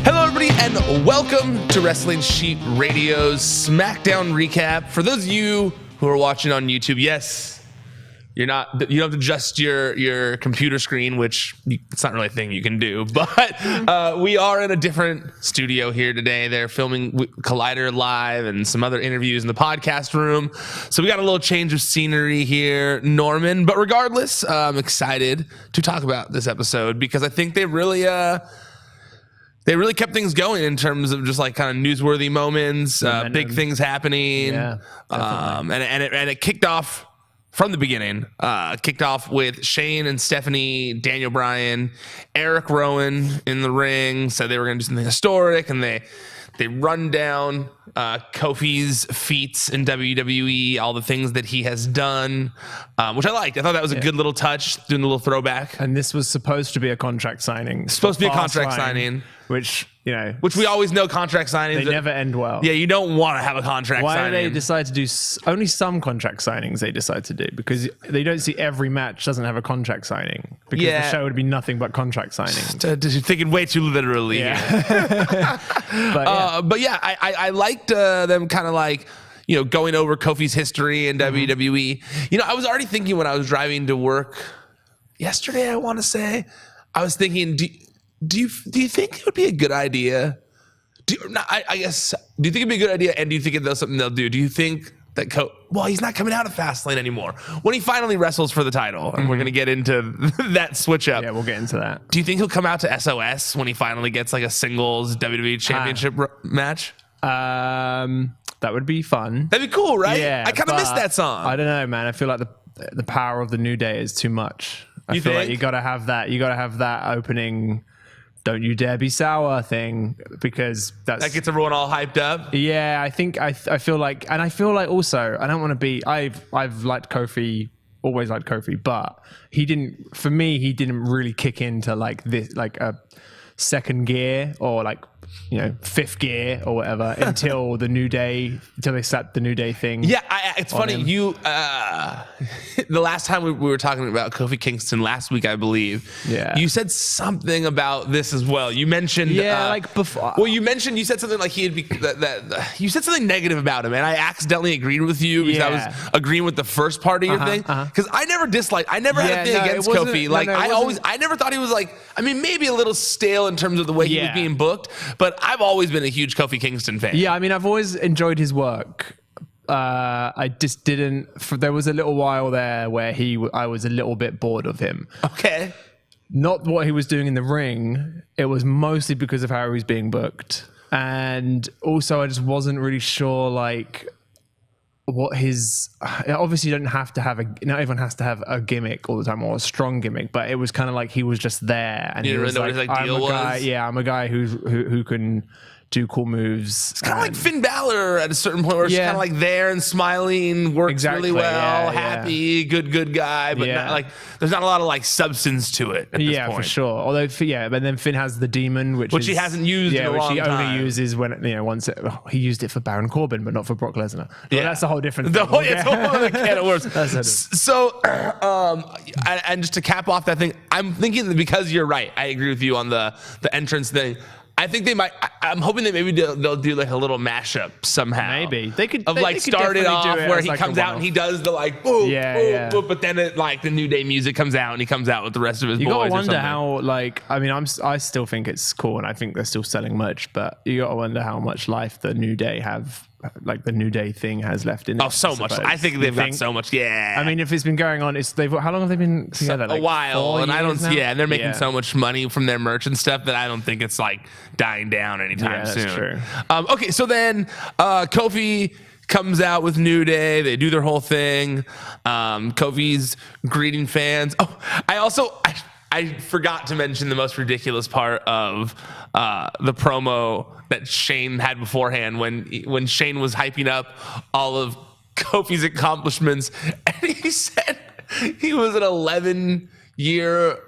Hello, everybody, and welcome to Wrestling Sheet Radio's SmackDown recap. For those of you who are watching on YouTube, yes, you don't have to adjust your computer screen, which it's not really a thing you can do. But we are in a different studio here today. They're filming Collider Live and some other interviews in the podcast room. So we got a little change of scenery here, Norman. But regardless, I'm excited to talk about this episode because I think they really kept things going in terms of just like kind of newsworthy moments, big things happening. Yeah, and it kicked off from the beginning. Kicked off with Shane and Stephanie, Daniel Bryan, Erick, Rowan in the ring. Said they were going to do something historic, and they run down Kofi's feats in WWE, all the things that he has done, which I liked. I thought that was a good little touch, doing a little throwback. And this was supposed to be a contract signing. Supposed to be a contract signing. Which we always know contract signings. They never end well. Yeah, you don't want to have a contract signing. Why do they decide to do only some contract signings they decide to do? Because they don't see every match doesn't have a contract signing. Because the show would be nothing but contract signings. You're thinking way too literally. Yeah. But yeah, I liked them kind of like, going over Kofi's history in WWE. I was already thinking when I was driving to work yesterday, I want to say, I was thinking, do you think it would be a good idea? Do you think it'd be a good idea? And do you think it's something they'll do? Do you think that he's not coming out of Fastlane anymore when he finally wrestles for the title, and we're going to get into that switch up. Yeah, we'll get into that. Do you think he'll come out to SOS when he finally gets like a singles WWE Championship match? That would be fun. That'd be cool, right? Yeah, I kind of miss that song. I don't know, man. I feel like the power of the New Day is too much. I feel like you got to have that. You got to have that opening. Don't you dare be sour thing, because that gets everyone all hyped up. Yeah, I think I feel like also I don't want to be. I've liked Kofi, always liked Kofi, but he didn't really kick into like this, like a second gear or like fifth gear or whatever until they slapped the New Day thing. Yeah, it's funny. The last time we were talking about Kofi Kingston last week, I believe. Yeah, you said something about this as well. You mentioned like before. Well, you said something like he'd be you said something negative about him, and I accidentally agreed with you because I was agreeing with the first part of your thing. Because I never had a thing against Kofi. I never thought he was like. I mean, maybe a little stale in terms of the way he was being booked, but I've always been a huge Kofi Kingston fan. Yeah, I mean, I've always enjoyed his work. I just didn't. There was a little while there where I was a little bit bored of him. Okay. Not what he was doing in the ring. It was mostly because of how he was being booked, and also I just wasn't really sure like what his. Obviously, not everyone has to have a gimmick all the time or a strong gimmick, but it was kind of like he was just there, and you didn't really know what his deal was. I'm a guy who can do cool moves. It's kind of like Finn Balor at a certain point where it's kind of like there and smiling, works really well, happy, good guy, but not like there's not a lot of like substance to it at this point. For sure. Although, but then Finn has the demon, which he hasn't used in a long time. Which he only uses when, he used it for Baron Corbin, but not for Brock Lesnar. Yeah. That's a whole different thing. It's a whole other can of worms. So, and just to cap off that thing, I'm thinking that because you're right, I agree with you on the entrance thing. I think they might. I'm hoping that maybe they'll do like a little mashup somehow. Maybe they could start it off where he comes out and he does the like boom, boom, but then the New Day music comes out and he comes out with the rest of his boys. You gotta wonder how I still think it's cool and I think they're still selling merch, but you gotta wonder how much life the New Day have. Like the New Day thing has left in it. Oh, so much. I think they've got so much. Yeah. I mean, if it's been going on, how long have they been together? A while. And and they're making so much money from their merch and stuff that I don't think it's like dying down anytime soon. That's true. Okay, so then Kofi comes out with New Day. They do their whole thing. Kofi's greeting fans. Oh, I forgot to mention the most ridiculous part of the promo that Shane had beforehand when Shane was hyping up all of Kofi's accomplishments, and he said he was an 11-year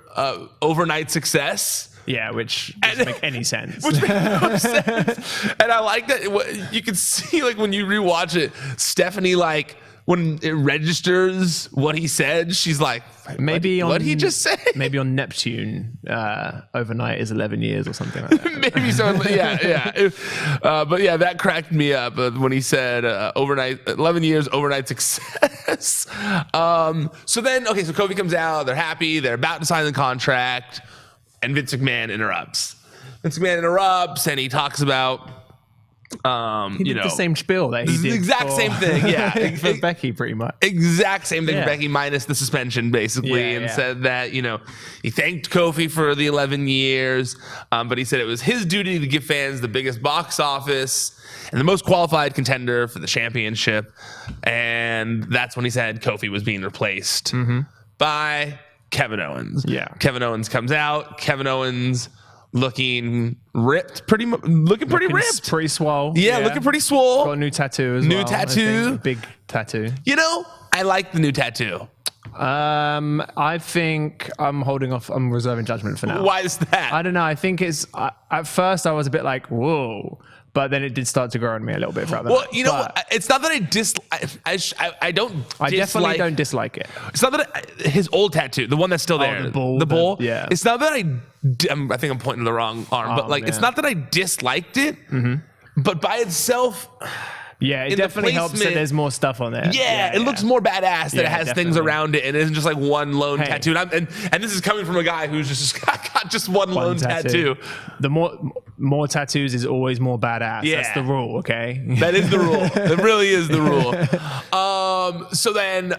overnight success. Yeah, which doesn't make any sense. Which makes no sense. And I like that you can see like when you rewatch it, Stephanie like when it registers what he said, she's like, maybe what he just say? Maybe on Neptune, overnight is 11 years or something like that. Maybe so. Yeah. But yeah, that cracked me up when he said overnight, 11 years, overnight success. So then, okay, so Kofi comes out. They're happy. They're about to sign the contract. And Vince McMahon interrupts. And he talks about, he did the same spiel that he did. The exact same thing, yeah. For Becky, pretty much. Exact same thing for Becky, minus the suspension, basically, and said that, he thanked Kofi for the 11 years, but he said it was his duty to give fans the biggest box office and the most qualified contender for the championship. And that's when he said Kofi was being replaced by Kevin Owens. Yeah. Kevin Owens comes out. Kevin Owens looking ripped, pretty ripped. Pretty swole. Yeah, looking pretty swole. Got a new tattoo as well. New tattoo. Big tattoo. I like the new tattoo. I think I'm holding off. I'm reserving judgment for now. Why is that? I don't know. I think it's, at first I was a bit like, whoa. But then it did start to grow on me a little bit throughout the night. It's not that I definitely don't dislike it. It's not that his old tattoo, the one that's still there, the bull. Yeah. It's not that I think I'm pointing the wrong arm, but it's not that I disliked it, but by itself. Yeah, it definitely helps that there's more stuff on there. Yeah, it looks more badass that it has things around it and it isn't just like one lone tattoo. And this is coming from a guy who's just got just one lone tattoo. The more tattoos is always more badass. Yeah. That's the rule, okay? That is the rule. That really is the rule. So then,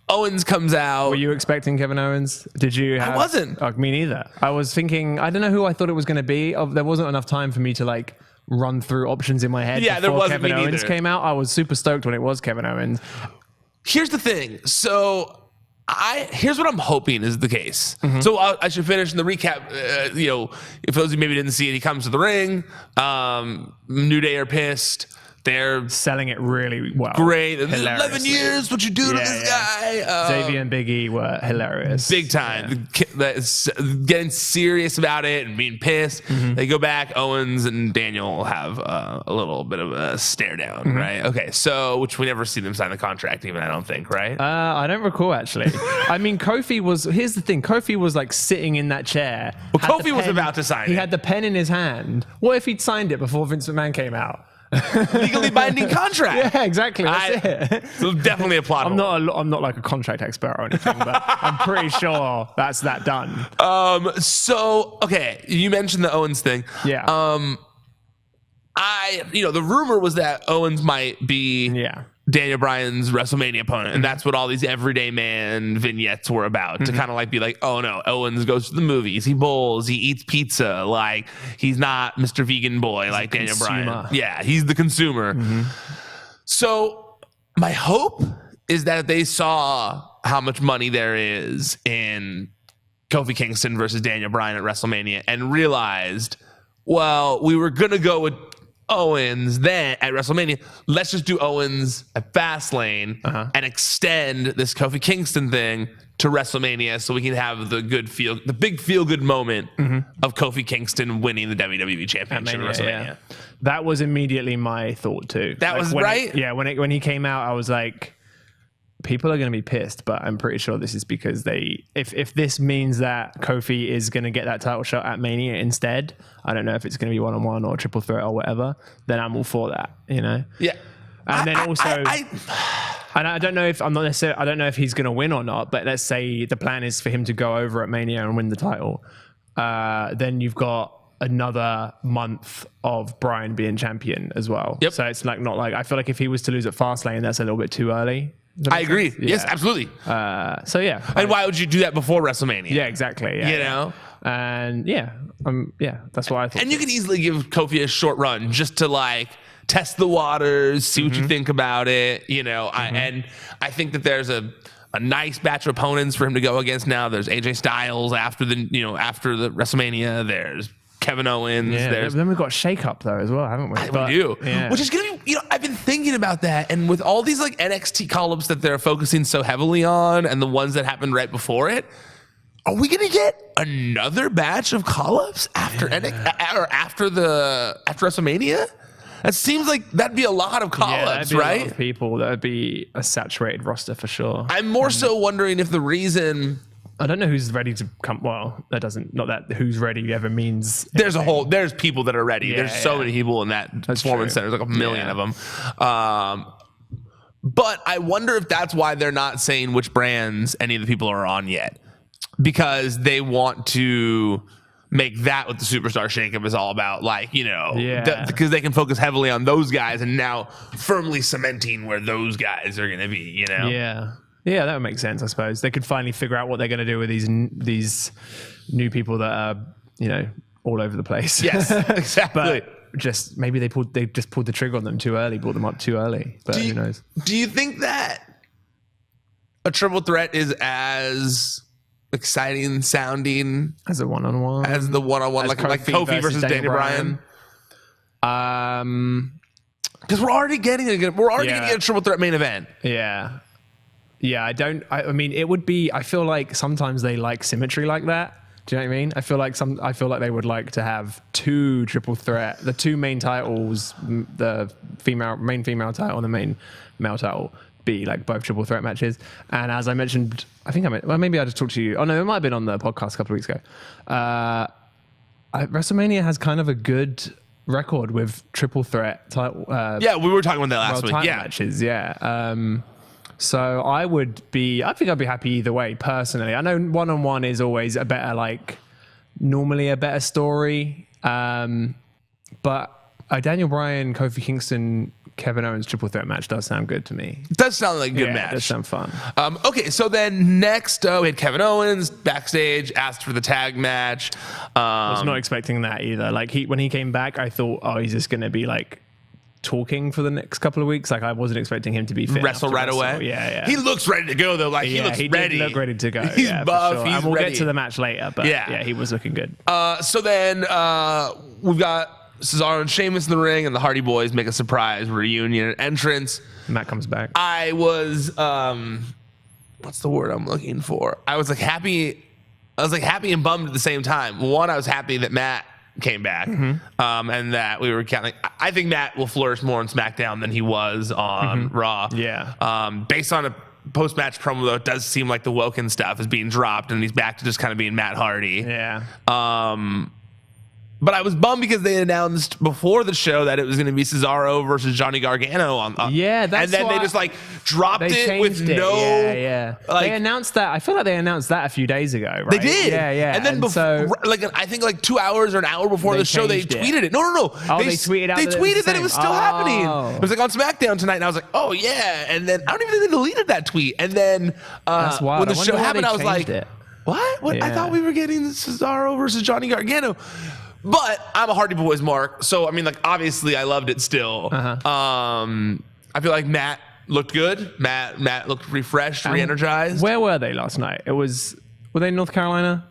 Owens comes out. Were you expecting Kevin Owens? Did you have... I wasn't. Me neither. I was thinking, I don't know who I thought it was going to be. There wasn't enough time for me to run through options in my head before Kevin Owens came out. I was super stoked when it was Kevin Owens. Here's the thing. So here's what I'm hoping is the case. So I should finish in the recap. If those of you maybe didn't see it, he comes to the ring. New Day are pissed. They're selling it really well. Great. 11 years, what you do to this guy. Xavier and Big E were hilarious. Big time. Getting serious about it and being pissed. They go back. Owens and Daniel have a little bit of a stare down, right? Okay, so, which we never see them sign the contract even, I don't think, right? I don't recall, actually. I mean, here's the thing. Kofi was sitting in that chair. Well, Kofi was about to sign it. He had the pen in his hand. What if he'd signed it before Vince McMahon came out? Legally binding contract. Yeah, exactly. That's it. So definitely a plot hole. I'm not like a contract expert or anything, but I'm pretty sure that's that done. So okay, you mentioned the Owens thing. Yeah. The rumor was that Owens might be Daniel Bryan's WrestleMania opponent, and that's what all these everyday man vignettes were about, to kind of be like, oh no, Owens goes to the movies, he bowls, he eats pizza, he's not Mr. Vegan Boy like Daniel Bryan. Yeah, he's the consumer. So my hope is that they saw how much money there is in Kofi Kingston versus Daniel Bryan at WrestleMania and realized, well, we were gonna go with Owens then at WrestleMania. Let's just do Owens at Fastlane and extend this Kofi Kingston thing to WrestleMania so we can have the big feel good moment of Kofi Kingston winning the WWE Championship at WrestleMania. Yeah. That was immediately my thought too. That was right. When he came out, I was like, people are going to be pissed, but I'm pretty sure this is because if this means that Kofi is going to get that title shot at Mania instead, I don't know if it's going to be one-on-one or triple threat or whatever, then I'm all for that, Yeah. And then and I don't know if I don't know if he's going to win or not, but let's say the plan is for him to go over at Mania and win the title. Then you've got another month of Bryan being champion as well. Yep. So it's not I feel like if he was to lose at Fastlane, that's a little bit too early. I agree. Yeah. Yes, absolutely. And why would you do that before WrestleMania? Yeah, exactly. Yeah, And that's why I thought. And you could easily give Kofi a short run just to test the waters, see what you think about it. And I think that there's a nice batch of opponents for him to go against now. There's AJ Styles after the WrestleMania. There's Kevin Owens. Yeah, then we've got Shake Up though as well, haven't we? We do. Yeah. Which is gonna be, I've been thinking about that, and with all these NXT call-ups that they're focusing so heavily on, and the ones that happened right before it, are we gonna get another batch of call-ups after after WrestleMania? That seems like that'd be a lot of call-ups, right? A lot of people. That would be a saturated roster for sure. I'm more so wondering if the reason... I don't know who's ready to come. Well, that doesn't. Not that who's ready ever means. There's people that are ready. There's so many people in that performance center. There's like a million of them. But I wonder if that's why they're not saying which brands any of the people are on yet, because they want to make that what the Superstar Shakeup is all about. Like, because they can focus heavily on those guys and now firmly cementing where those guys are going to be. Yeah, that would make sense, I suppose. They could finally figure out what they're going to do with these new people that are, all over the place. Yes, exactly. But just maybe they just pulled the trigger on them too early, brought them up too early. But who knows? Do you think that a triple threat is as exciting sounding as a one-on-one, as the one-on-one, like Kofi versus Daniel Bryan? Because we're already getting a triple threat main event. Yeah, I mean, it would be. I feel like sometimes they like symmetry like that. Do you know what I mean? I feel like they would like to have two triple threat, the two main titles, the main female title and the main male title, be like both triple threat matches. And as I mentioned, maybe I just talked to you. Oh no, it might have been on the podcast a couple of weeks ago. WrestleMania has kind of a good record with triple threat title. We were talking about that last week. Matches. So I think I'd be happy either way, personally. I know one-on-one is always normally a better story. But a Daniel Bryan, Kofi Kingston, Kevin Owens triple threat match does sound good to me. It does sound like a good match. It does sound fun. Okay, so then next we had Kevin Owens backstage, asked for the tag match. I was not expecting that either. When he came back, I thought, he's just going to be talking for the next couple of weeks. I wasn't expecting him to be fit. Wrestle right away. Yeah. He looks ready to go though. He looks ready. He look ready to go. He's buff. Sure. He's and we'll ready. get to the match later. But he was looking good. So then we've got Cesaro and Sheamus in the ring, and the Hardy Boys make a surprise reunion entrance. Matt comes back. I was what's the word I'm looking for? I was happy. I was happy and bummed at the same time. One, I was happy that Matt came back, and that we were counting. I think Matt will flourish more on SmackDown than he was on Raw. Based on a post-match promo, though, it does seem like the Woken stuff is being dropped, and he's back to just kind of being Matt Hardy. But I was bummed because they announced before the show that it was going to be Cesaro versus Johnny Gargano. That's and then they just dropped it with no. They announced that. I feel like they announced that a few days ago. Right? They did. Yeah. And then I think 2 hours or an hour before the show, they tweeted it. No. They tweeted out. They tweeted that it was still happening. It was on SmackDown tonight, and I was like, oh yeah. And then I don't even think they deleted that tweet. And then when the show happened, I was like, what? I thought we were getting Cesaro versus Johnny Gargano. But I'm a Hardy Boyz mark, so obviously I loved it still. I feel like Matt looked good. Matt looked refreshed, re-energized. Where were they last night? Were they in North Carolina?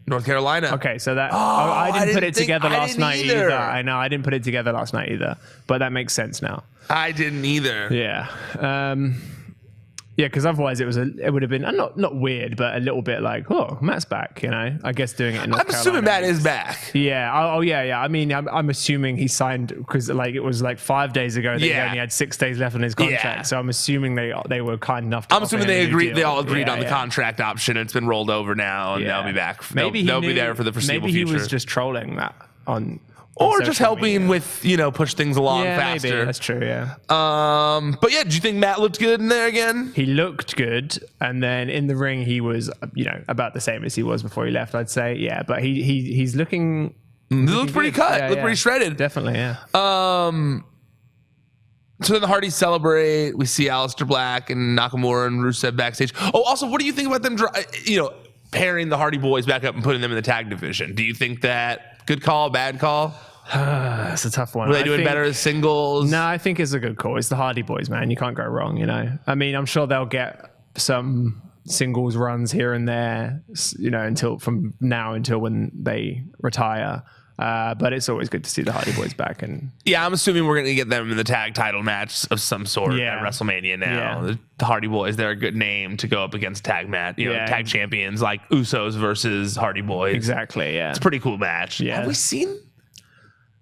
North Carolina. Okay, so that I didn't put it together last night either. I know I didn't put it together last night either, but that makes sense now. I didn't either. Yeah. Because otherwise it would have been not weird, but a little bit Matt's back. I guess doing it in North Carolina. I'm assuming Matt is back. Yeah. Yeah. I mean, I'm assuming he signed because it was 5 days ago that he only had 6 days left on his contract. Yeah. So I'm assuming they were kind enough. I'm assuming they agreed. They all agreed on the contract option. It's been rolled over now, and they'll be back. Maybe they'll be there for the foreseeable future. Maybe he was just trolling that on. Or just helping with, push things along faster. Maybe. That's true, yeah. But do you think Matt looked good in there again? He looked good, and then in the ring he was, about the same as he was before he left, I'd say. Yeah, but he's looking... He looked pretty cut. Looked pretty shredded. Definitely, yeah. So then the Hardys celebrate. We see Alistair Black and Nakamura and Rusev backstage. Oh, also, what do you think about them, pairing the Hardy Boys back up and putting them in the tag division? Do you think that good call, bad call? That's a tough one. Were they doing better as singles? No, I think it's a good call. It's the Hardy Boys, man. You can't go wrong, I mean, I'm sure they'll get some singles runs here and there, until when they retire. But it's always good to see the Hardy Boys back. And I'm assuming we're going to get them in the tag title match of some sort at WrestleMania now. Yeah. The Hardy Boys, they're a good name to go up against tag champions like Usos versus Hardy Boys. Exactly, yeah. It's a pretty cool match. Yeah. Have we seen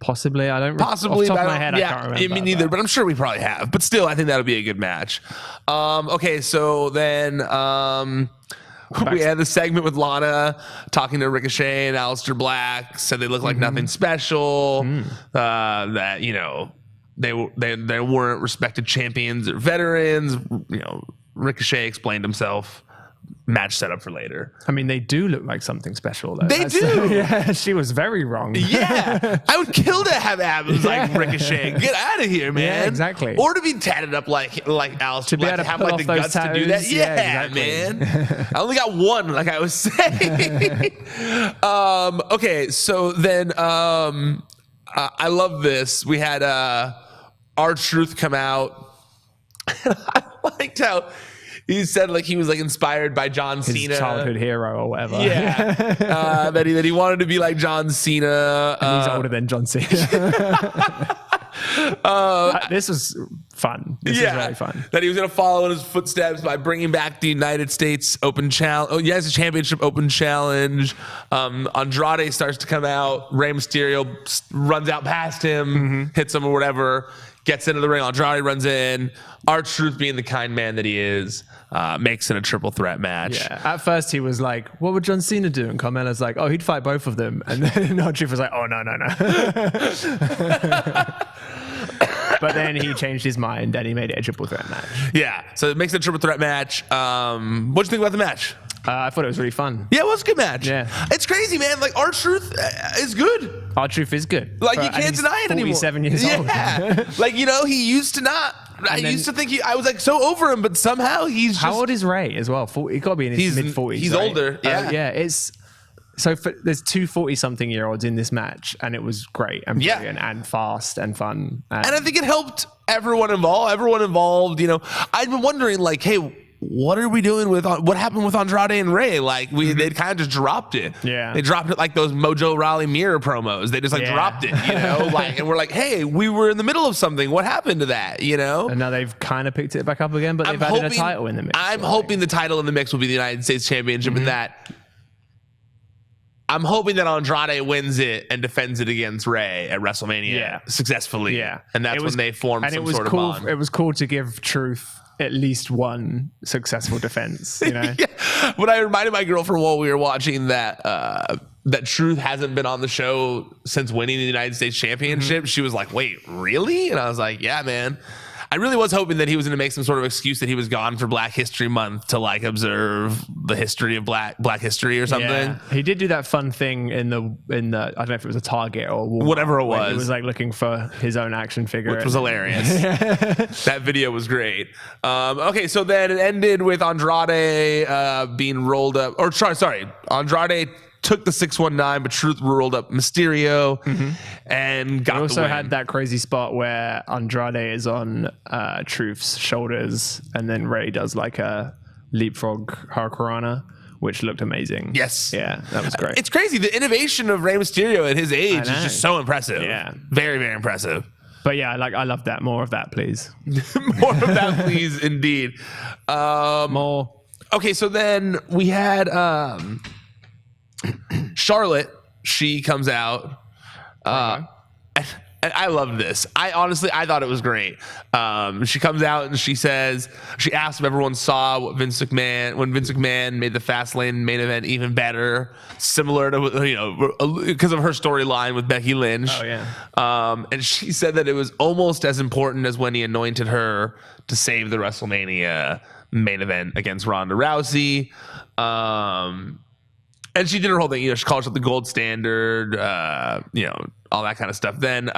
Possibly, I don't. Possibly, off the top of my head, I can't remember. Me neither. But I'm sure we probably have. But still, I think that'll be a good match. Okay, so then we had the segment with Lana talking to Ricochet and Alistair Black. Said they look like nothing special. That they weren't respected champions or veterans. Ricochet explained himself. Match set up for later. I mean, they do look like something special, though. They do. Yeah, she was very wrong. Yeah, I would kill to have abs like Ricochet. Get out of here, man. Yeah, exactly. Or to be tatted up like Alistair Black, to have like the guts to do that. Yeah, exactly. Man. I only got one, like I was saying. Okay, so then I love this. We had R-Truth come out. I liked how he said like he was like inspired by John Cena, his childhood hero or whatever. Yeah, that he wanted to be like John Cena. And he's older than John Cena. This was fun. This was really fun. That he was going to follow in his footsteps by bringing back the United States Open Challenge. Oh, yes, the Championship Open Challenge. Andrade starts to come out. Rey Mysterio runs out past him, hits him or whatever. Gets into the ring. Andrade runs in. R-Truth, being the kind man that he is, makes it a triple threat match. Yeah. At first, he was like, "What would John Cena do?" And Carmella's like, "Oh, he'd fight both of them." And then R-Truth was like, "Oh, no." But then he changed his mind and he made it a triple threat match. Yeah. So it makes it a triple threat match. What'd you think about the match? I thought it was really fun. Yeah, it was a good match. Yeah. It's crazy, man. Like, R-Truth is good. R-Truth is good. Like, you can't deny it anymore. 47 years old. Yeah. Like, he used to not. I used to think I was like so over him, but somehow he's just. How old is Ray as well? He got to be in his mid-40s. He's older. Yeah. Yeah. It's. So there's two 40-something-year-olds in this match, and it was great and brilliant and fast and fun. And I think it helped everyone involved. I'd been wondering, like, hey, what are we doing with what happened with Andrade and Rey? Like they'd kind of just dropped it. Yeah, they dropped it like those Mojo Rawley Mirror promos. They just dropped it, and we're like, hey, we were in the middle of something. What happened to that? And now they've kind of picked it back up again, but they've added a title in the mix. I'm hoping the title in the mix will be the United States Championship, and that. I'm hoping that Andrade wins it and defends it against Rey at WrestleMania successful,y. Yeah, and that's when they form some sort of bond. It was cool to give Truth at least one successful defense. Yeah. When I reminded my girlfriend while we were watching that Truth hasn't been on the show since winning the United States Championship, she was like, "Wait, really?" And I was like, "Yeah, man." I really was hoping that he was going to make some sort of excuse that he was gone for Black History Month to like observe the history of Black history or something. Yeah. He did do that fun thing in the I don't know if it was a Target or Walmart, whatever it was. He was like looking for his own action figure, which was hilarious. That video was great. Okay, so then it ended with Andrade being rolled up, or sorry, Andrade took the 619, but Truth rolled up Mysterio and got the win. We also had that crazy spot where Andrade is on Truth's shoulders, and then Rey does like a leapfrog Hurricanrana, which looked amazing. Yes. Yeah, that was great. It's crazy. The innovation of Rey Mysterio at his age is just so impressive. Yeah. Very, very impressive. But yeah, I love that. More of that, please. More of that, please, indeed. More. Okay, so then we had... Charlotte, she comes out. And I love this. I thought it was great. She comes out and she says, she asks if everyone saw when Vince McMahon made the Fastlane main event even better, similar to, because of her storyline with Becky Lynch. Oh, yeah. And she said that it was almost as important as when he anointed her to save the WrestleMania main event against Ronda Rousey. And she did her whole thing, she calls it the gold standard, all that kind of stuff. Then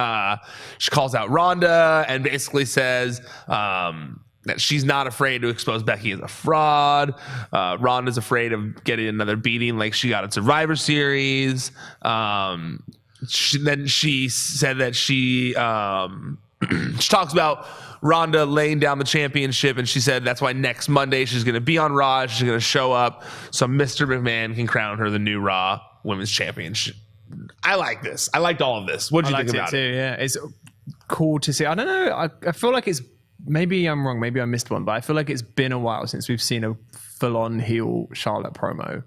she calls out Ronda and basically says that she's not afraid to expose Becky as a fraud. Ronda's afraid of getting another beating like she got at Survivor Series. Then she said that she talks about Ronda laying down the championship, and she said that's why next Monday she's going to be on Raw. She's going to show up so Mr. McMahon can crown her the new Raw Women's Championship. I like this. I liked all of this. What did you think about it? Yeah, it's cool to see. I don't know. I feel like it's, maybe I'm wrong. Maybe I missed one, but I feel like it's been a while since we've seen a full-on heel Charlotte promo.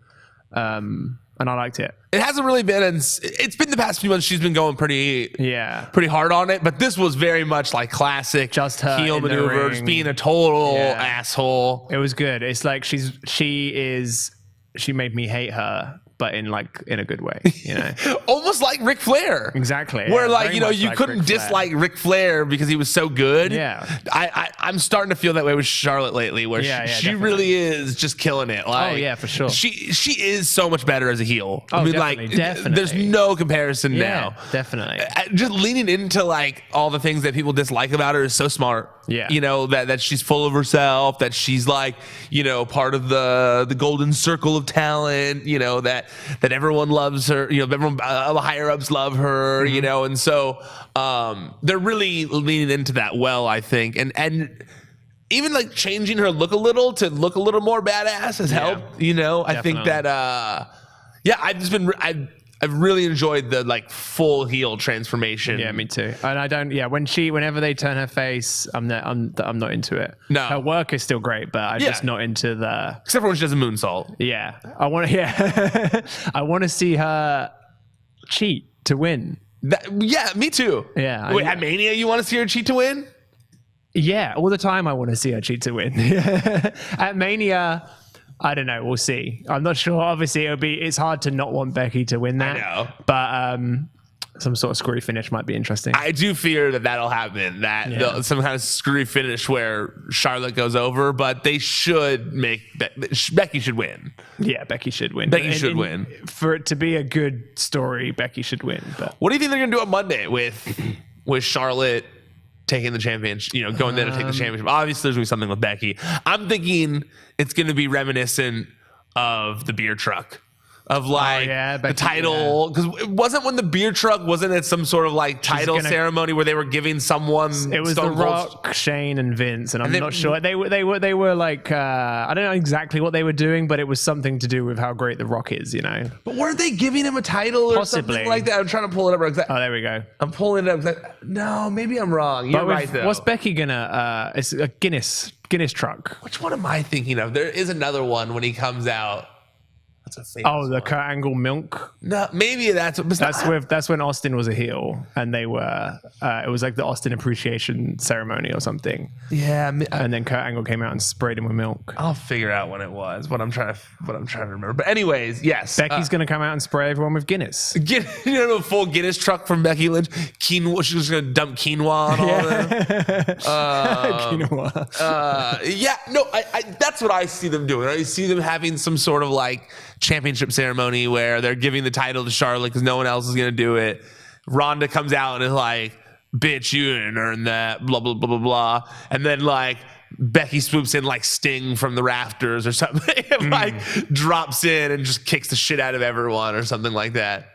and I liked it. It hasn't really been, and it's been the past few months. She's been going pretty hard on it, but this was very much like classic, just her heel maneuvers, being a total asshole. It was good. It's like she made me hate her, but in a good way, you know. Almost like Ric Flair. Exactly. Where you couldn't dislike Ric Flair because he was so good. Yeah. I'm starting to feel that way with Charlotte lately, where she really is just killing it. Like, for sure. She is so much better as a heel. Definitely. There's no comparison now. Definitely. Just leaning into like all the things that people dislike about her is so smart. Yeah. You know, that she's full of herself, that she's like, you know, part of the golden circle of talent, you know, that everyone loves her, you know, everyone, the higher ups love her, you know, and so they're really leaning into that well, I think. And even like changing her look a little to look a little more badass has helped, you know. Definitely. I think that I've really enjoyed the like full heel transformation. Yeah, me too. And I don't. Yeah, whenever they turn her face, I'm not into it. No, her work is still great, but I'm just not into the. Except for when she does a moonsault. Yeah, I want to. Yeah, I want to see her cheat to win. Me too. Yeah. Wait, at Mania, you want to see her cheat to win? Yeah, all the time. I want to see her cheat to win. At Mania. I don't know. We'll see. I'm not sure. Obviously, it's hard to not want Becky to win that. I know. But some sort of screwy finish might be interesting. I do fear that'll happen. Some kind of screwy finish where Charlotte goes over, but they should make Becky should win. Yeah, Becky should win. Becky should win. For it to be a good story, Becky should win. But what do you think they're going to do on Monday with Charlotte taking the championship, you know, going there to take the championship? Obviously, there's going to be something with Becky. I'm thinking it's going to be reminiscent of the beer truck. Of like the title, because it wasn't when the beer truck wasn't at some sort of like title ceremony where they were giving someone. It was The Rock, Shane, and Vince, and I'm not sure they were like I don't know exactly what they were doing, but it was something to do with how great The Rock is, you know. But weren't they giving him a title or something like that? I'm trying to pull it up. Oh, there we go. I'm pulling it up. No, maybe I'm wrong. You're right though. What's Becky gonna? It's a Guinness truck. Which one am I thinking of? There is another one when he comes out. The Kurt Angle milk. No, maybe that's when Austin was a heel, and they were. It was like the Austin appreciation ceremony or something. Yeah, and then Kurt Angle came out and sprayed him with milk. I'll figure out when it was. What I'm trying to remember. But anyways, yes, Becky's gonna come out and spray everyone with Guinness. A full Guinness truck from Becky Lynch. Quinoa. She's just gonna dump quinoa on all of them. Quinoa. That's what I see them doing. I see them having some sort of like championship ceremony where they're giving the title to Charlotte because no one else is going to do it. Ronda comes out and is like, bitch, you didn't earn that, blah, blah, blah, blah, blah. And then like Becky swoops in like Sting from the rafters or something and like drops in and just kicks the shit out of everyone or something like that.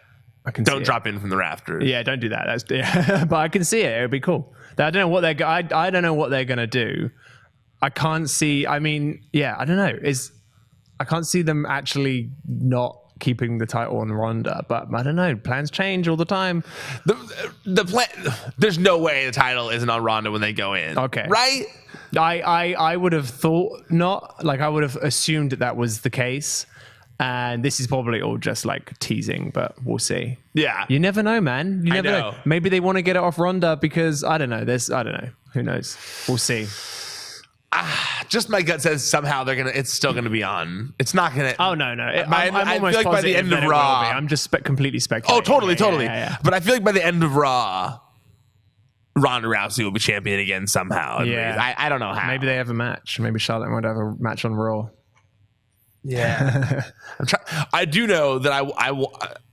Don't drop in from the rafters. Yeah, don't do that. But I can see it. It would be cool. I don't know what I don't know what they're going to do. I can't see. I mean, I don't know. I can't see them actually not keeping the title on Ronda, but I don't know. Plans change all the time. The plan. There's no way the title isn't on Ronda when they go in. Okay, right? I would have thought not. Like I would have assumed that was the case, and this is probably all just like teasing, but we'll see. Yeah, you never know, man. You never know. Maybe they want to get it off Ronda because I don't know. I don't know. Who knows? We'll see. Just my gut says somehow it's still gonna be on. It's not gonna. Oh no. I feel like by the end of Raw, I'm just completely speculating. Oh, totally. Yeah. But I feel like by the end of Raw, Ronda Rousey will be champion again somehow. Yeah. I don't know how. Maybe they have a match. Maybe Charlotte might have a match on Raw. Yeah. I do know that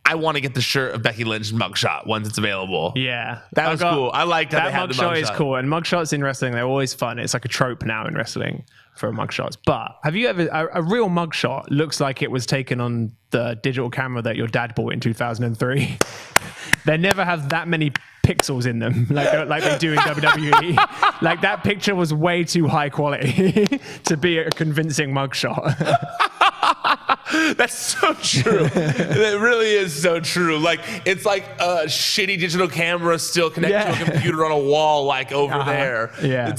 I want to get the shirt of Becky Lynch's mugshot once it's available. Yeah. That was cool. I liked that mugshot is cool. And mugshots in wrestling, they're always fun. It's like a trope now in wrestling for mugshots. But have you ever, a real mugshot looks like it was taken on the digital camera that your dad bought in 2003. They never have that many pixels in them like they do in WWE. Like that picture was way too high quality to be a convincing mugshot. That's so true. It really is so true. Like it's like a shitty digital camera still connected to a computer on a wall, like over there. Yeah.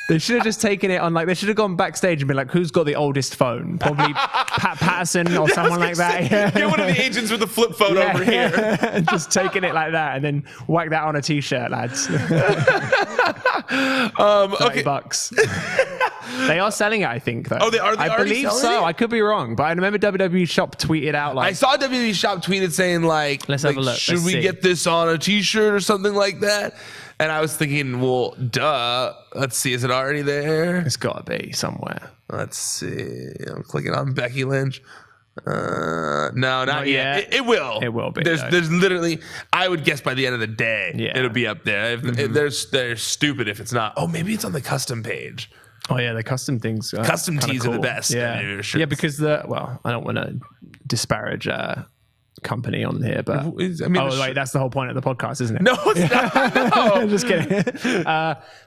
They should have just taken it on, like, they should have gone backstage and been like, who's got the oldest phone? Probably Pat Patterson or someone like that. Get one of the agents with the flip phone over here. And just taking it like that and then whack that on a t-shirt, lads. $30. They are selling it, I think, though. Oh, they are? I believe so. It? I could be wrong, but I remember WWE Shop tweeted out like... I saw WWE Shop tweeted saying like, let's have a look. Should we get this on a t-shirt or something like that? And I was thinking, well, duh. Let's see. Is it already there? It's got to be somewhere. Let's see. I'm clicking on Becky Lynch. No, not yet. It will. It will be. There's literally, I would guess by the end of the day, it'll be up there. If they're stupid if it's not. Oh, maybe it's on the custom page. Oh yeah, the custom things. Custom tees are the best. Yeah, because I don't want to disparage company on here, but that's the whole point of the podcast, isn't it? No, it's not. No. Just kidding.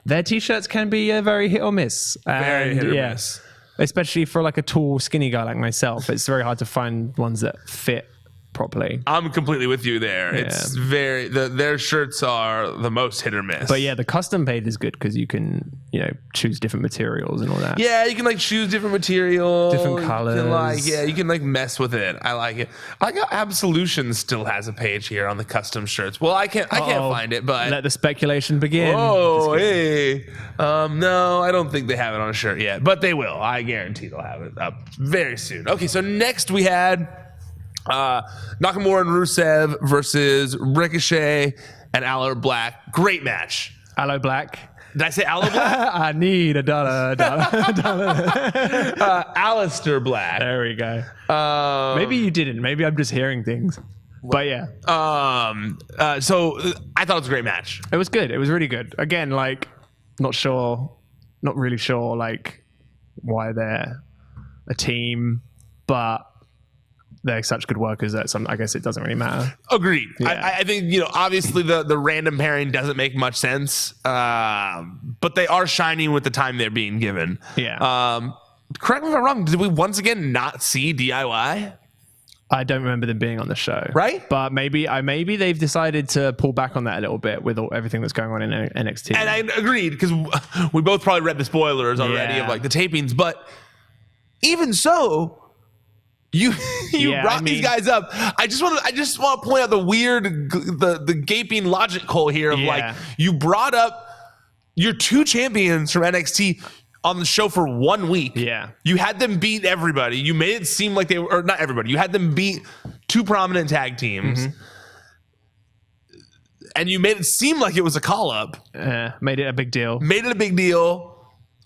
Their t-shirts can be very hit or miss. Very hit or miss. Especially for like a tall, skinny guy like myself, it's very hard to find ones that fit properly. I'm completely with you there. Yeah. It's very their shirts are the most hit or miss. But yeah, the custom page is good because you can choose different materials and all that. Yeah, you can like choose different materials, different colors. You can like mess with it. I like it. I like how Absolution still has a page here on the custom shirts. Well, I can't find it, but let the speculation begin. Oh, hey. No, I don't think they have it on a shirt yet, but they will. I guarantee they'll have it up very soon. Okay, so next we had Nakamura and Rusev versus Ricochet and Alistair Black. Great match. Aloe Black. Did I say Aloe Black? I need a dollar. Alistair Black. There we go. Maybe you didn't. Maybe I'm just hearing things. But yeah. So I thought it was a great match. It was good. It was really good. Again, like, not really sure, like, why they're a team, but they're such good workers that I guess it doesn't really matter. Agreed. Yeah. I think, obviously the random pairing doesn't make much sense, but they are shining with the time they're being given. Yeah. Correct me if I'm wrong. Did we once again not see DIY? I don't remember them being on the show. Right? But maybe they've decided to pull back on that a little bit with everything that's going on in NXT. And I agreed because we both probably read the spoilers already of like the tapings, but even so, You brought these guys up. I just want to point out the weird, the gaping logic hole here of like you brought up your two champions from NXT on the show for 1 week. Yeah, you had them beat everybody. You made it seem like they were, or not everybody. You had them beat two prominent tag teams, and you made it seem like it was a call up. Made it a big deal.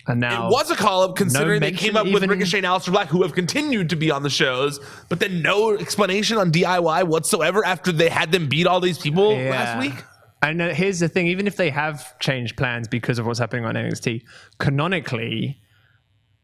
And now it was a call-up considering they came up with Ricochet and Alistair Black, who have continued to be on the shows, but then no explanation on DIY whatsoever after they had them beat all these people last week. And here's the thing, even if they have changed plans because of what's happening on NXT, canonically...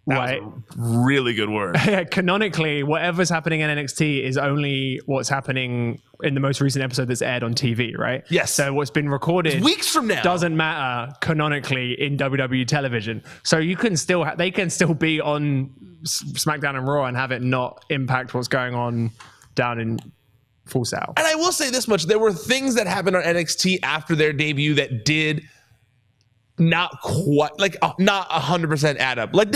That was a really good word. Canonically, whatever's happening in NXT is only what's happening in the most recent episode that's aired on TV, right? Yes. So what's been recorded it's weeks from now doesn't matter canonically in WWE television. So you can still they can still be on SmackDown and Raw and have it not impact what's going on down in Full Sail. And I will say this much: there were things that happened on NXT after their debut that did not quite, like, not 100% add up. Like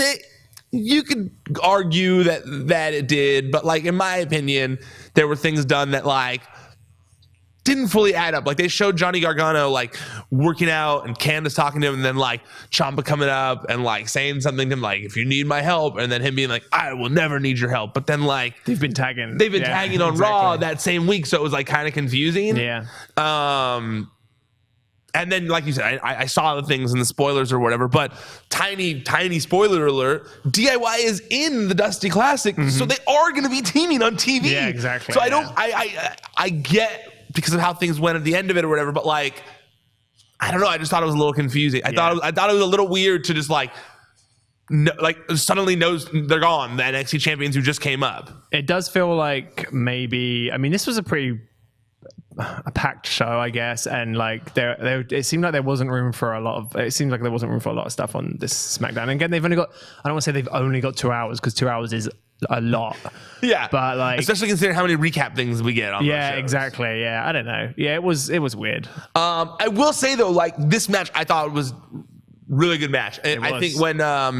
you could argue that it did, but like in my opinion, there were things done that like didn't fully add up. Like they showed Johnny Gargano like working out and Candace talking to him, and then like Ciampa coming up and like saying something to him like, "If you need my help," and then him being like, "I will never need your help." But then like they've been tagging on exactly. Raw that same week, so it was like kind of confusing. Yeah. And then, like you said, I saw the things in the spoilers or whatever, but tiny spoiler alert, DIY is in the Dusty Classic, so they are going to be teaming on TV. Yeah, exactly. So I get because of how things went at the end of it or whatever, but like, I don't know, I just thought it was a little confusing. I thought it was a little weird to just like suddenly knows they're gone, the NXT champions who just came up. It does feel like maybe, I mean, this was a packed show, I guess, and like it seemed like there wasn't room for a lot of stuff on this SmackDown. And again, they've only got, I don't want to say they've only got 2 hours because 2 hours is a lot. Yeah, but like, especially considering how many recap things we get on. Yeah, exactly. Yeah, I don't know. Yeah, it was weird. I will say though, like this match, I thought was Really good match. I think when I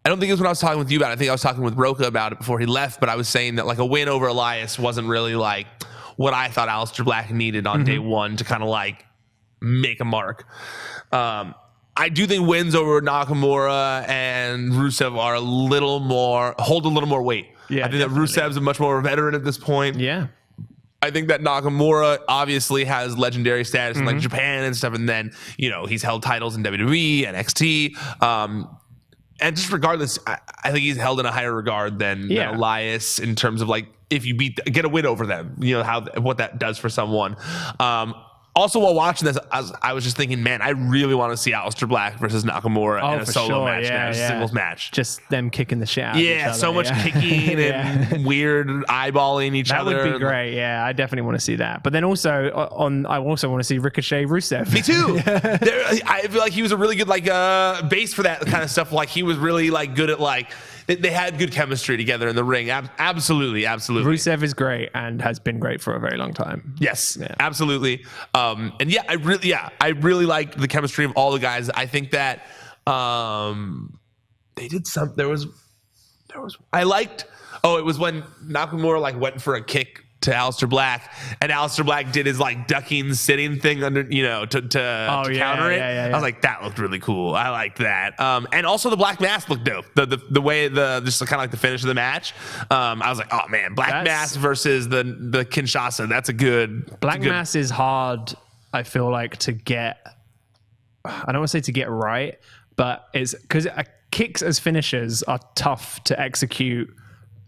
don't think it was when I was talking with you about it. I think I was talking with Roka about it before he left, but I was saying that like a win over Elias wasn't really like what I thought Alistair Black needed on day one to kind of like make a mark. I do think wins over Nakamura and Rusev are hold a little more weight. Yeah, I think definitely. That Rusev's a much more veteran at this point. Yeah. I think that Nakamura obviously has legendary status in like Japan and stuff, and then he's held titles in WWE, NXT, and just regardless, I think he's held in a higher regard than Elias in terms of like if you get a win over them, what that does for someone. Also, while watching this, I was just thinking, man, I really want to see Alistair Black versus Nakamura in a solo match, a singles match. Just them kicking the shit out of each other. So much kicking and weird eyeballing each other. That would be great. Yeah, I definitely want to see that. But then also, I also want to see Ricochet Rusev. Me too. I feel like he was a really good base for that kind of stuff. Like he was really like good at like. They had good chemistry together in the ring. Absolutely. Rusev is great and has been great for a very long time. Yes, absolutely. And I really like the chemistry of all the guys. I think that they did some. There was. I liked. Oh, it was when Nakamura like went for a kick to Alistair Black, and Alistair Black did his like ducking sitting thing under to counter it. I was like, that looked really cool. I liked that. And also the black mask looked dope. The way just kind of like the finish of the match. I was like, oh man, black mask versus the Kinshasa. That's a good black mask is hard. I feel like to get. I don't want to say to get right, but it's because kicks as finishers are tough to execute.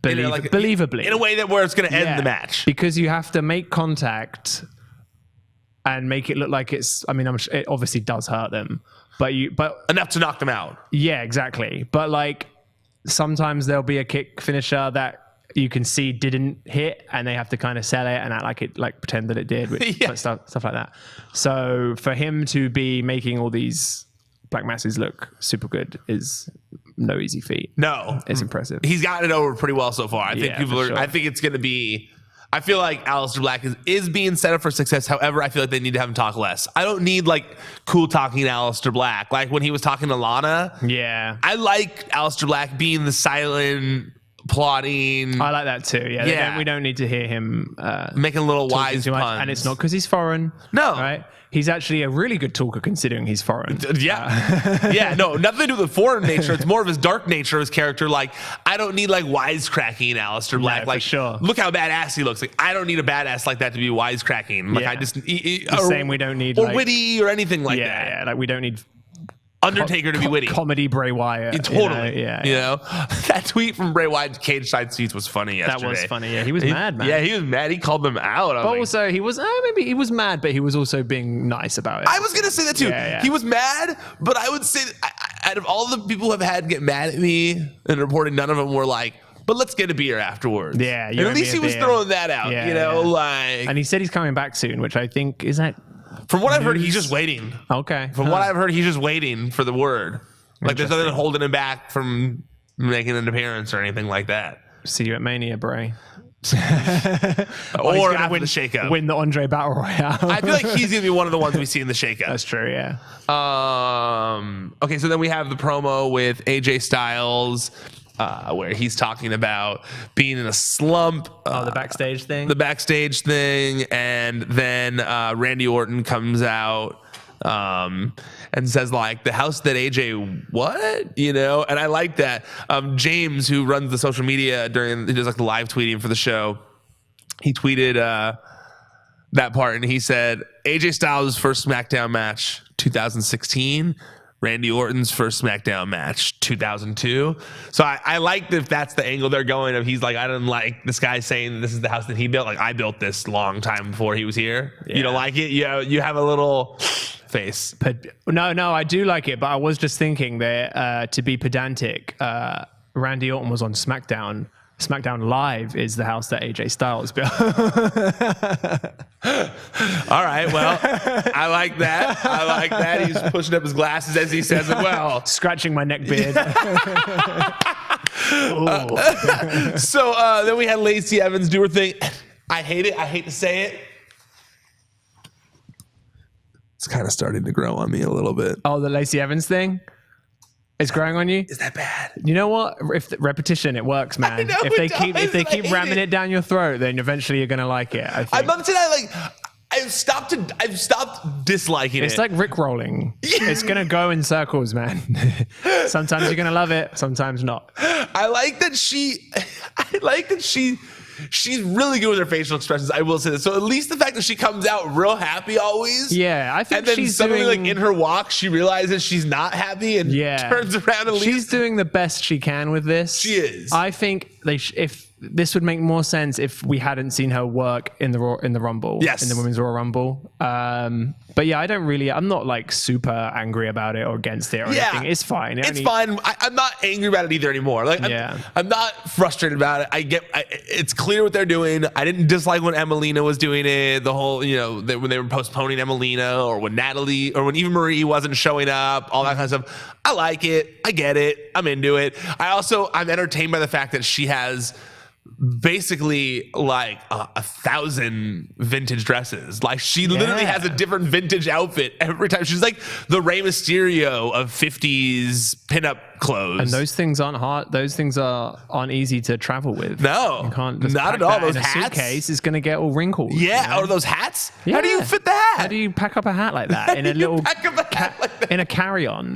Believably in a way where it's going to end the match, because you have to make contact and make it look like it's. I mean, it obviously does hurt them, but enough to knock them out. Yeah, exactly. But like sometimes there'll be a kick finisher that you can see didn't hit, and they have to kind of sell it and act like it, like pretend that it did, stuff like that. So for him to be making all these black masses look super good is no easy feat. No, it's impressive. He's gotten it over pretty well so far. I think I think it's going to be. I feel like Alistair Black is being set up for success. However, I feel like they need to have him talk less. I don't need like cool talking Alistair Black. Like when he was talking to Lana. Yeah, I like Alistair Black being the silent, plotting. I like that too. Yeah, we don't need to hear him making little wise puns. And it's not because he's foreign. No, right? He's actually a really good talker considering he's foreign. No, nothing to do with the foreign nature. It's more of his dark nature of his character. Like, I don't need like wisecracking Alistair Black. Like, sure. Look how badass he looks. Like, I don't need a badass like that to be wisecracking. Like, I just same. We don't need or witty or anything like that. Yeah, like we don't need Undertaker to be witty. Comedy Bray Wyatt. Totally. That tweet from Bray Wyatt's cage side seats was funny yesterday. That was funny. Yeah, he was mad, man. Yeah, he was mad. He called them out. But also, he was maybe he was mad, but he was also being nice about it. I was gonna say that too. Yeah. He was mad, but I would say out of all the people who have had get mad at me and reporting, none of them were like, but let's get a beer afterwards. Yeah, at least he was throwing that out. Like, and he said he's coming back soon, which I think is that. From what I've heard, he's just waiting. Okay. From what I've heard, he's just waiting for the word. Like there's nothing holding him back from making an appearance or anything like that. See you at Mania, Bray. Or after the shakeup. Win the Andre Battle Royale. I feel like he's going to be one of the ones we see in the shakeup. That's true, yeah. Okay, so then we have the promo with AJ Styles. Where he's talking about being in a slump. The backstage thing? The backstage thing. And then Randy Orton comes out and says, like, the house that AJ, what? And I like that. James, who runs the social media he does like the live tweeting for the show, he tweeted that part and he said, AJ Styles' first SmackDown match, 2016. Randy Orton's first SmackDown match, 2002. So I like if that's the angle they're going of. He's like, I didn't like this guy saying this is the house that he built. Like, I built this long time before he was here. Yeah. You don't like it? You have a little face. No, I do like it. But I was just thinking that to be pedantic, Randy Orton was on SmackDown. SmackDown Live is the house that AJ Styles built. All right, well, I like that. He's pushing up his glasses as he says it well. Scratching my neck beard. So then we had Lacey Evans do her thing. I hate it. I hate to say it. It's kind of starting to grow on me a little bit. Oh, the Lacey Evans thing? It's growing on you? Is that bad? You know what? If repetition, it works, man. I know if they keep ramming it down your throat, then eventually you're gonna like it. I think. I'm up to that. I've stopped disliking it. It's like Rickrolling. It's gonna go in circles, man. Sometimes you're gonna love it, sometimes not. I like that she's really good with her facial expressions. I will say that. So at least the fact that she comes out real happy always. Yeah, I think and then she's suddenly, doing, like in her walk, she realizes she's not happy and turns around and leaves. She's doing the best she can with this. She is. I think if this would make more sense if we hadn't seen her work in the Rumble, yes, in the Women's Royal Rumble. But yeah, I'm not like super angry about it or against it or anything. It's fine. It's fine. I'm not angry about it either anymore. Like, I'm not frustrated about it. It's clear what they're doing. I didn't dislike when Emelina was doing it. The whole, when they were postponing Emelina, or when Natalie, or when Eva Marie wasn't showing up, all that kind of stuff. I like it. I get it. I'm into it. I'm entertained by the fact that she has basically like 1,000 vintage dresses. Like she literally has a different vintage outfit every time. She's like the Rey Mysterio of 50s pinup clothes. And those things aren't hard. Those things aren't easy to travel with. No, you can't just not at all. Those in hats, a suitcase is going to get all wrinkled. Yeah, or those hats. Yeah. How do you fit the hat? How do you pack up a hat like that in a little in a carry-on?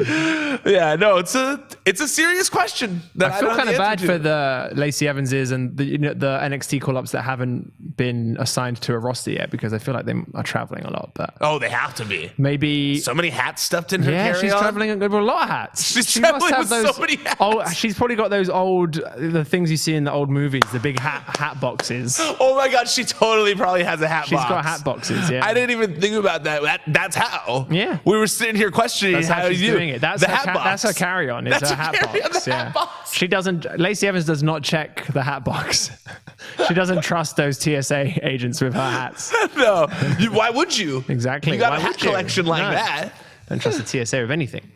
Yeah, no, it's a serious question. That I feel kind of bad for the Lacey Evanses and the NXT call-ups that haven't been assigned to a roster yet, because I feel like they are traveling a lot. But they have to be. Maybe so many hats stuffed in her carry-on. She's traveling with a lot of hats. She must have so many hats. She's probably got those the things you see in the old movies, the big hat boxes. Oh my God, she totally probably has a hat box. She's got hat boxes, yeah. I didn't even think about that. That's how. Yeah. We were sitting here questioning how she's doing it. That's her carry-on. It's her hat box. Yeah. Lacey Evans does not check the hat box. She doesn't trust those TSA agents with her hats. No. Why would you? Exactly. You got a hat collection like that. Don't trust the TSA with anything.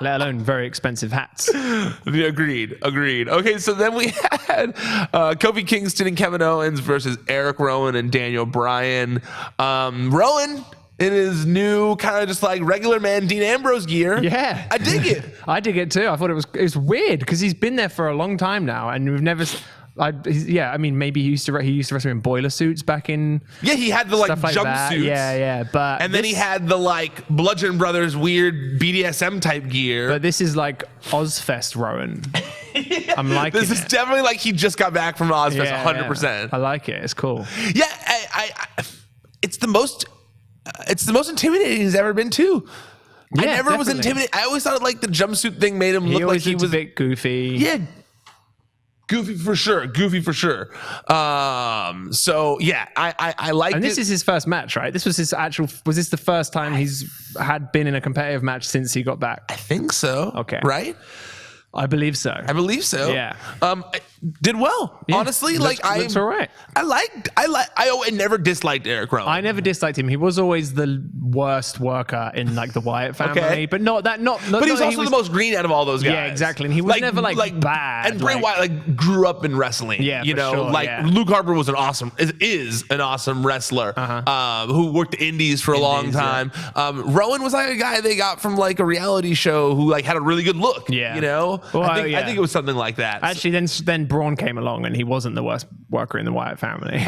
Let alone very expensive hats. Agreed. Okay, so then we had Kofi Kingston and Kevin Owens versus Erick Rowan and Daniel Bryan. Rowan in his new kind of just like regular man Dean Ambrose gear. Yeah. I dig it. I dig it too. I thought it was weird because he's been there for a long time now, and we've never... maybe he used to wrestle in boiler suits back in. Yeah, he had the like jumpsuits. Yeah, but then he had the like Bludgeon Brothers weird BDSM type gear. But this is like Ozfest Rowan. I'm liking this. This is definitely like he just got back from Ozfest. 100%. Yeah. I like it. It's cool. Yeah, it's the most intimidating he's ever been too. Yeah, I never was intimidated. I always thought like the jumpsuit thing made him look like he was a bit goofy. Yeah. Goofy for sure. So yeah, I like it. And this is his first match, right? This was was this the first time he's been in a competitive match since he got back? I think so. Okay. Right? I believe so. Yeah. Did well. Yeah. Honestly, looks all right. I never disliked Erick Rowan. I never disliked him. He was always the worst worker in like the Wyatt family, but but he was also the most green out of all those guys. Yeah, exactly. And he was never like bad. And Bray Wyatt grew up in wrestling. Yeah, Luke Harper was is an awesome wrestler who worked the indies for a long time. Yeah. Rowan was like a guy they got from like a reality show who like had a really good look. Yeah. Well, I think it was something like that. Actually, then Braun came along and he wasn't the worst worker in the Wyatt family.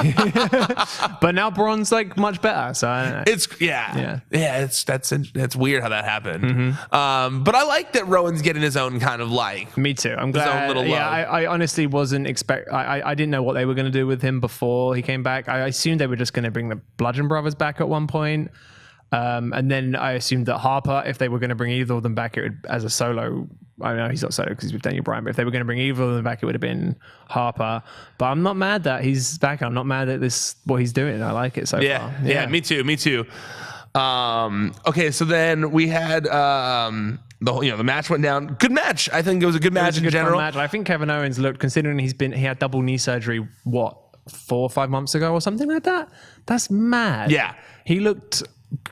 But now Braun's like much better. So I don't know. That's weird how that happened. Mm-hmm. But I like that Rowan's getting his own kind of like. Me too. I'm glad. His own little love. I honestly wasn't I didn't know what they were going to do with him before he came back. I assumed they were just going to bring the Bludgeon Brothers back at one point. And then I assumed that Harper, if they were going to bring either of them back, it would as a solo. I know he's not solo because he's with Daniel Bryan, but if they were going to bring either of them back, it would have been Harper. But I'm not mad that he's back. I'm not mad at what he's doing. I like it so far. Yeah, me too. Okay, so then we had the match went down. Good match. I think it was a good match in general. Match. I think Kevin Owens looked, considering he had double knee surgery, 4 or 5 months ago or something like that. That's mad. Yeah, he looked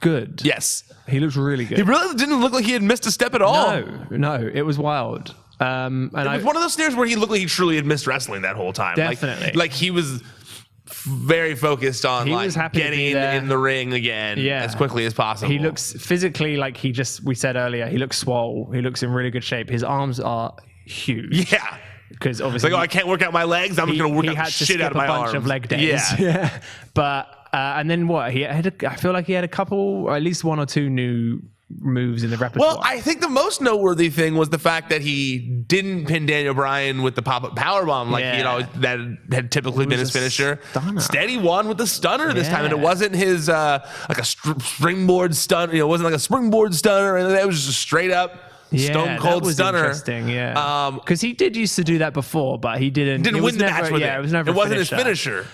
good. Yes, he looked really good. He really didn't look like he had missed a step at all. No, it was wild. And it was one of those snares where he looked like he truly had missed wrestling that whole time. Definitely, like he was. very focused on like getting in the ring again as quickly as possible. He looks physically like we said earlier, he looks swole. He looks in really good shape. His arms are huge. Yeah. Because obviously, I can't work out my legs. I'm just going to work out the shit out of my arms. He had to skip a bunch of leg days. Yeah. But, and then what? I feel like he had a couple, or at least one or two new moves in the repertoire. Well, I think the most noteworthy thing was the fact that he didn't pin Daniel Bryan with the pop-up powerbomb that had typically been his finisher. Instead, he won with the stunner this time, and it wasn't his like a springboard stunner. It wasn't like a springboard stunner, and it was just a straight up Stone Cold that was stunner. Interesting, because he did used to do that before, but he didn't win the match with it. It was never. It wasn't his finisher.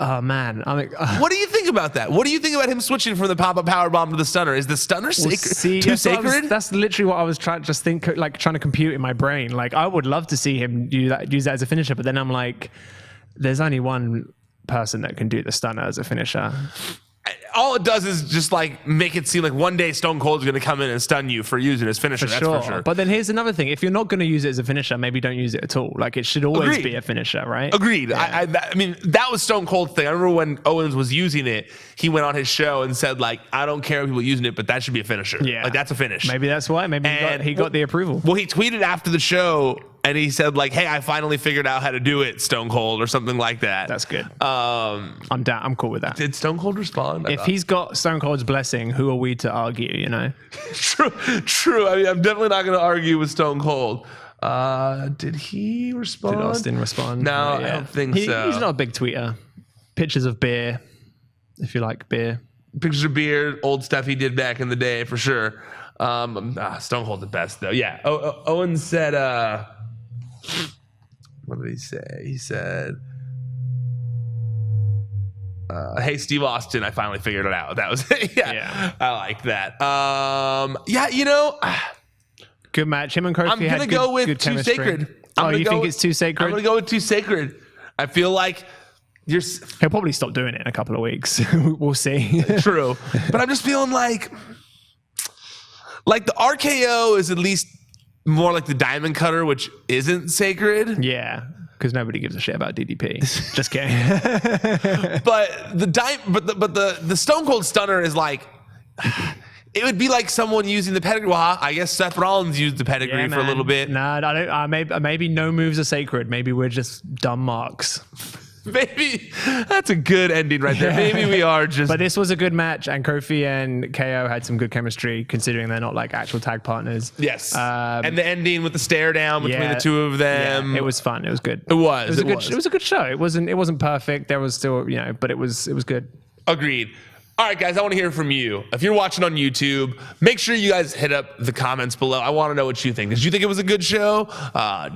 Oh man, what do you think about that? What do you think about him switching from the pop-up powerbomb to the stunner? Is the stunner too sacred? That's literally what I was trying to compute in my brain. Like, I would love to see him use that as a finisher, but then I'm like, there's only one person that can do the stunner as a finisher. All it does is just like make it seem like one day Stone Cold is going to come in and stun you for using his finisher. That's for sure. But then here's another thing: if you're not going to use it as a finisher, maybe don't use it at all. Like, it should always be a finisher, right? Agreed. Yeah. I mean, that was Stone Cold's thing. I remember when Owens was using it, he went on his show and said, like, I don't care if people using it, but that should be a finisher. Yeah, like, that's a finish. Maybe that's why. Maybe he got the approval. Well, he tweeted after the show. And he said, like, hey, I finally figured out how to do it, Stone Cold, or something like that. That's good. I'm down. I'm cool with that. Did Stone Cold respond? If he's got Stone Cold's blessing, who are we to argue, you know? True. I mean, I'm definitely not going to argue with Stone Cold. Did he respond? Did Austin respond? No, I don't think so. He's not a big tweeter. Pictures of beer, if you like beer. Pictures of beer, old stuff he did back in the day, for sure. Stone Cold's the best, though. Yeah. Owens said... what did he say? He said, hey, Steve Austin, I finally figured it out. That was it. Yeah. I like that. Good match. Him and Kofi I'm going to go with Too chemistry. Sacred. You think it's Too Sacred? I'm going to go with Too Sacred. I feel like he'll probably stop doing it in a couple of weeks. We'll see. True. But I'm just feeling like the RKO is at least more like the diamond cutter, which isn't sacred. Yeah, because nobody gives a shit about DDP. Just kidding. But the Stone Cold Stunner is like, it would be like someone using the pedigree. Well, I guess Seth Rollins used the pedigree for a little bit. No, I don't. Maybe no moves are sacred. Maybe we're just dumb marks. Maybe that's a good ending right there. Maybe we are just. But this was a good match, and Kofi and KO had some good chemistry, considering they're not like actual tag partners. Yes. And the ending with the stare down between the two of them. Yeah, it was fun. It was good. It was. It was a good show. It wasn't perfect. There was still, but it was good. Agreed. All right, guys, I want to hear from you. If you're watching on YouTube, make sure you guys hit up the comments below. I want to know what you think. Did you think it was a good show?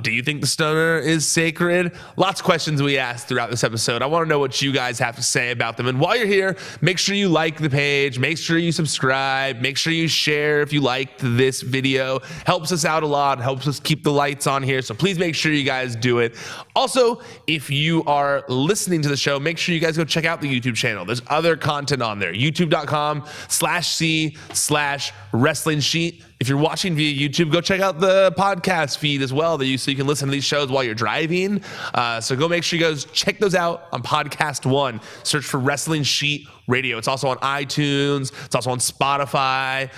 Do you think the stunner is sacred? Lots of questions we asked throughout this episode. I want to know what you guys have to say about them. And while you're here, make sure you like the page. Make sure you subscribe. Make sure you share if you liked this video. Helps us out a lot. Helps us keep the lights on here. So please make sure you guys do it. Also, if you are listening to the show, make sure you guys go check out the YouTube channel. There's other content on there. YouTube.com/C/Wrestling Sheet. If you're watching via YouTube, go check out the podcast feed as well, so you can listen to these shows while you're driving. So go make sure you guys check those out on Podcast One. Search for Wrestling Sheet Radio. It's also on iTunes. It's also on Spotify,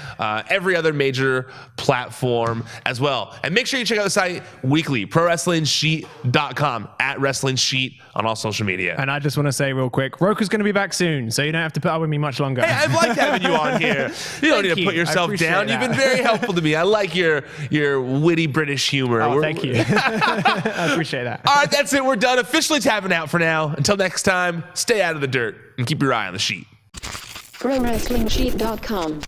every other major platform as well. And make sure you check out the site weekly, ProWrestlingSheet.com, @WrestlingSheet on all social media. And I just want to say real quick, Roku's going to be back soon, so you don't have to put up with me much longer. Hey, I've liked having you on here. You don't need to put yourself down. You've been very helpful to me. I like your witty British humor. Oh, thank you. I appreciate that. All right, that's it. We're done. Officially tapping out for now. Until next time, stay out of the dirt and keep your eye on the sheet. ProWrestlingSheet.com